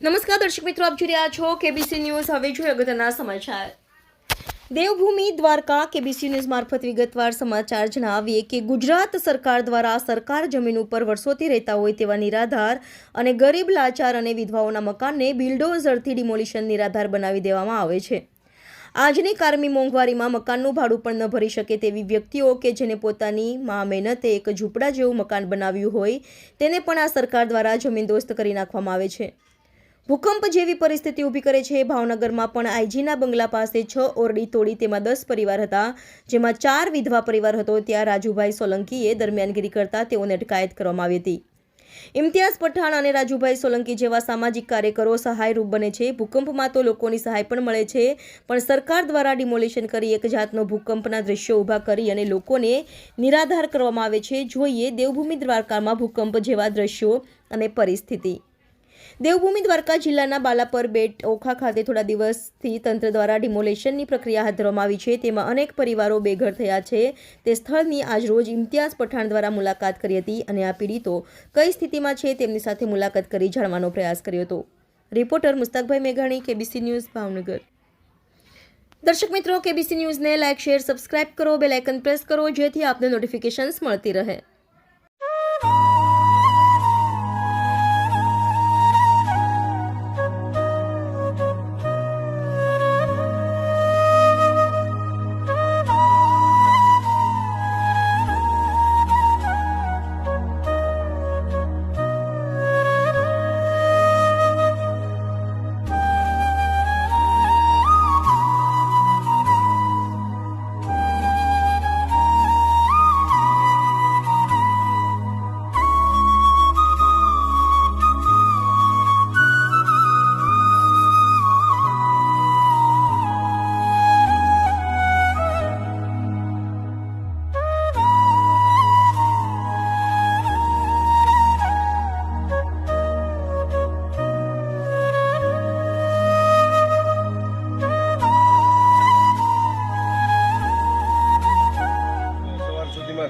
નમસ્કાર દર્શક મિત્રો, આપ જોઈ રહ્યા છો કેબીસી ન્યૂઝ। હવે જોઈએ અગત્યના સમાચાર। દેવભૂમિ દ્વારકા કેબીસી ન્યૂઝ મારફત વિગતવાર સમાચાર જણાવીએ કે ગુજરાત સરકાર દ્વારા સરકાર જમીન ઉપર વર્ષોથી રહેતા હોય તેવા નિરાધાર અને ગરીબ, લાચાર અને વિધવાઓના મકાનને બિલ્ડોઝરથી ડિમોલિશન નિરાધાર બનાવી દેવામાં આવે છે। આજની કારમી મોંઘવારીમાં મકાનનું ભાડું પણ ન ભરી શકે તેવી વ્યક્તિઓ કે જેને પોતાની મહેનતે એક ઝૂંપડા જેવું મકાન બનાવ્યું હોય તેને પણ આ સરકાર દ્વારા જમીનદોસ્ત કરી નાખવામાં આવે છે। ભૂકંપ જેવી પરિસ્થિતિ ઊભી કરે છે। ભાવનગરમાં પણ આઈજીના બંગલા પાસે 6 ઓરડી તોડી તેમાં 10 પરિવાર હતા, જેમાં 4 વિધવા પરિવાર હતો। ત્યાં રાજુભાઈ સોલંકીએ દરમિયાનગીરી કરતા તેઓને અટકાયત કરવામાં આવી હતી। ઇમ્તિયાઝ પઠાણ અને રાજુભાઈ સોલંકી જેવા સામાજિક કાર્યકરો સહાયરૂપ બને છે। ભૂકંપમાં તો લોકોની સહાય પણ મળે છે, પણ સરકાર દ્વારા ડિમોલિશન કરી એક જાતનો ભૂકંપના દ્રશ્યો ઊભા કરી અને લોકોને નિરાધાર કરવામાં આવે છે। જોઈએ દેવભૂમિ દ્વારકામાં ભૂકંપ જેવા દ્રશ્યો અને પરિસ્થિતિ। દેવભૂમિ દ્વારકા જિલ્લાના બાલાપર બેટ ઓખા ખાતે થોડા દિવસથી તંત્ર દ્વારા ડિમોલેશનની પ્રક્રિયા હાથ ધરવામાં આવી છે। તેમાં અનેક પરિવારો બેઘર થયા છે। તે સ્થળની આજરોજ ઇમ્તિયાઝ પઠાણ દ્વારા મુલાકાત કરી હતી અને આ પીડિતો કઈ સ્થિતિમાં છે તેમની સાથે મુલાકાત કરી જાણવાનો પ્રયાસ કર્યો હતો। રિપોર્ટર મુસ્તાકભાઈ મેઘાણી, કેબીસી ન્યૂઝ, ભાવનગર। દર્શક મિત્રો, કેબીસી ન્યૂઝને લાઇક, શેર, સબસ્ક્રાઇબ કરો, બેલ આઇકન પ્રેસ કરો જેથી આપને નોટિફિકેશન્સ મળતી રહે।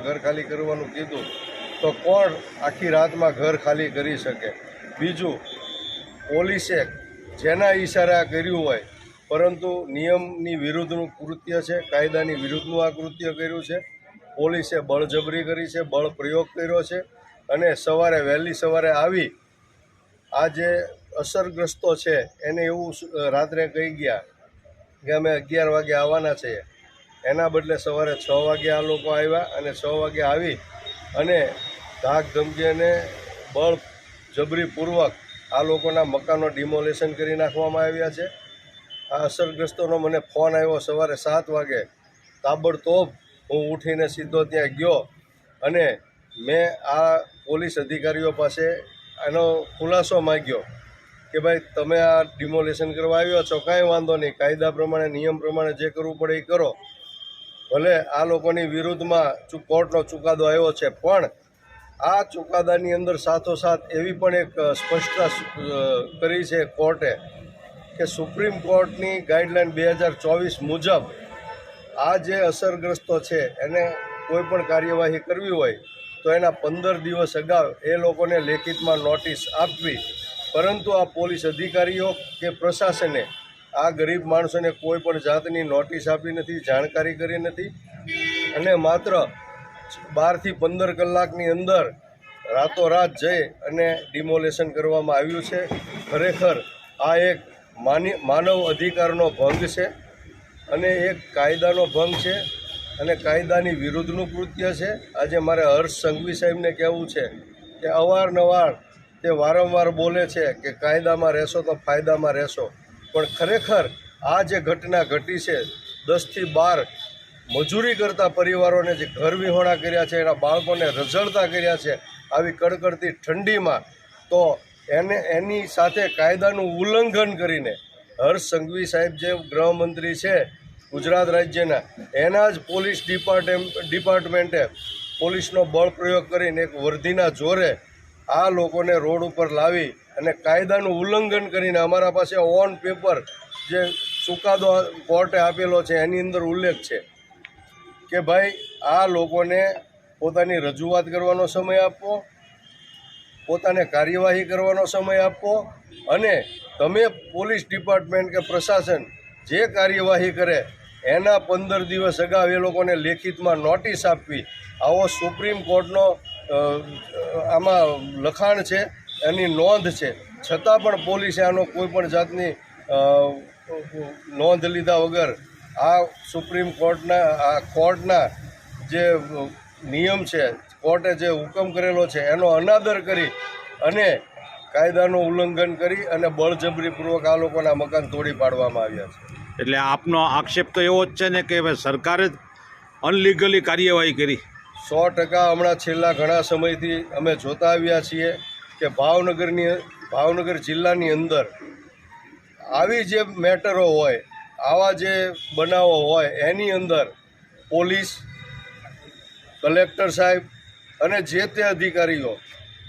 ઘર ખાલી કરવાનું કીધું તો કોણ આખી રાતમાં ઘર ખાલી કરી શકે? બીજું, પોલીસે જેના ઈશારે આ કર્યું હોય પરંતુ નિયમની વિરુદ્ધનું કૃત્ય છે, કાયદાની વિરુદ્ધનું આ કૃત્ય કર્યું છે। પોલીસે બળજબરી કરી છે, બળ પ્રયોગ કર્યો છે અને વહેલી સવારે આવી આ જે અસરગ્રસ્તો છે એને એવું રાત્રે કહી ગયા કે અમે 11 વાગે આવવાના છીએ। એના બદલે સવારે 6 વાગે આ લોકો આવ્યા અને 6 વાગે આવી અને ધાક ધમકી અને બળજબરીપૂર્વક આ લોકોના મકાનો ડિમોલેશન કરી નાખવામાં આવ્યા છે। આ અસરગ્રસ્તોનો મને ફોન આવ્યો સવારે 7 વાગે। તાબડતોબ હું ઉઠીને સીધો ત્યાં ગયો અને મેં આ પોલીસ અધિકારીઓ પાસે એનો ખુલાસો માગ્યો કે ભાઈ તમે આ ડિમોલેશન કરવા આવ્યો છો, કાંઈ વાંધો નહીં, કાયદા પ્રમાણે નિયમ પ્રમાણે જે કરવું પડે એ કરો। ભલે આ લોકોની વિરુદ્ધમાં કોર્ટનો ચુકાદો આવ્યો છે, પણ આ ચુકાદાની અંદર સાથોસાથ એવી પણ એક સ્પષ્ટતા કરી છે કોર્ટે કે સુપ્રીમ કોર્ટની ગાઈડલાઈન 2024 મુજબ આ જે અસરગ્રસ્તો છે એને કોઈ પણ કાર્યવાહી કરવી હોય તો એના 15 દિવસ અગાઉ એ લોકોને લેખિતમાં નોટિસ આપવી। પરંતુ આ પોલીસ અધિકારીઓ કે પ્રશાસને આ ગરીબ માણસોને કોઈ પણ જાતની નોટિસ આપી નથી, જાણકારી કરી નથી અને માત્ર 12 થી 15 કલાકની અંદર રાતોરાત જઈ અને ડિમોલેશન કરવામાં આવ્યું છે। ખરેખર આ એક માનવ અધિકારનો ભંગ છે અને એક કાયદાનો ભંગ છે અને કાયદાની વિરુદ્ધનું કૃત્ય છે। આજે મારે હર્ષ સંઘવી સાહેબને કહેવું છે કે અવારનવાર તે વારંવાર બોલે છે કે કાયદામાં રહેશો તો ફાયદામાં રહેશો, પણ ખરેખર આ જે ઘટના ઘટી છે 10 થી 12 મજૂરી કરતા પરિવારોને જે ઘર વિહોણા કર્યા છે, એના બાળકોને રઝળતા કર્યા છે આવી કડકડતી ઠંડીમાં, તો એની સાથે કાયદાનું ઉલ્લંઘન કરીને હર્ષ સંઘવી સાહેબ જે ગૃહમંત્રી છે ગુજરાત રાજ્યના, એના જ પોલીસ ડિપાર્ટમેન્ટે પોલીસનો બળ પ્રયોગ કરીને એક વર્દીના જોરે આ લોકોને રોડ ઉપર લાવી અને કાયદાનું ઉલ્લંઘન કરીને અમારા પાસે ઓન પેપર જે ચુકાદો કોર્ટે આપેલો છે એની અંદર ઉલ્લેખ છે કે ભાઈ આ લોકોને પોતાની રજૂઆત કરવાનો સમય આપવો, પોતાને કાર્યવાહી કરવાનો સમય આપવો અને તમે પોલીસ ડિપાર્ટમેન્ટ કે પ્રશાસન જે કાર્યવાહી કરે એના 15 દિવસ અગાઉ એ લોકોને લેખિતમાં નોટિસ આપવી, આવો સુપ્રીમ કોર્ટનો આમાં લખાણ છે, એની નોંધ છે. છતાં પણ પોલીસે આનો કોઈ પણ જાતની નોંધ લીધા વગર આ સુપ્રીમ કોર્ટના જે નિયમ છે, કોર્ટે જે હુકમ કરેલો છે એનો અનાદર કરી અને કાયદાનું ઉલ્લંઘન કરી અને બળજબરીપૂર્વક આ લોકોના મકાન તોડી પાડવામાં આવ્યા છે. એટલે આપનો આક્ષેપ તો એવો જ છે ને કે સરકારે જ અનલીગલી કાર્યવાહી કરી? 100% હમણાં છેલ્લા ઘણા સમયથી અમે જોતા આવ્યા છીએ કે ભાવનગર જિલ્લાની અંદર આવી જે મેટરો હોય, આવા જે બનાવો હોય એની અંદર પોલીસ, કલેક્ટર સાહેબ અને જે તે અધિકારીઓ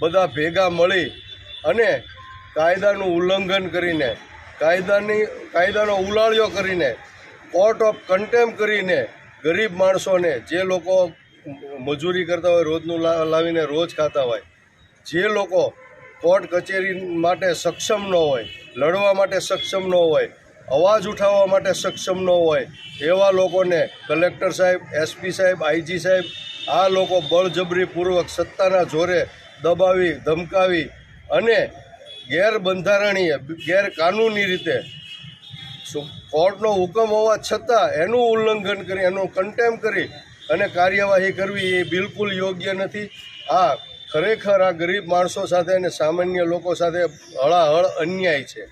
બધા ભેગા મળી અને કાયદાનું ઉલ્લંઘન કરીને, કાયદાનો ઉલાળ્યો કરીને, કોર્ટ ઓફ કન્ટેમ્પ કરીને ગરીબ માણસોને, જે લોકો મજૂરી કરતા હોય, રોજનું લાવીને રોજ ખાતા હોય, જે લોકો કોર્ટ કચેરી માટે સક્ષમ ન હોય, લડવા માટે સક્ષમ ન હોય, અવાજ ઉઠાવવા માટે સક્ષમ ન હોય, એવા લોકોને કલેક્ટર સાહેબ, એસપી સાહેબ, આઈજી સાહેબ આ લોકો બળજબરીપૂર્વક સત્તાના જોરે દબાવી, ધમકાવી અને ગેરબંધારણીય, ગેરકાનૂની રીતે કોર્ટનો હુકમ હોવા છતાં એનું ઉલ્લંઘન કરી, એનું કન્ટેમ્પ કરી અને કાર્યવાહી કરવી એ બિલકુલ યોગ્ય નથી. આ ખરેખર આ ગરીબ માણસો સાથે અને સામાન્ય લોકો સાથે હળાહળ અન્યાય છે.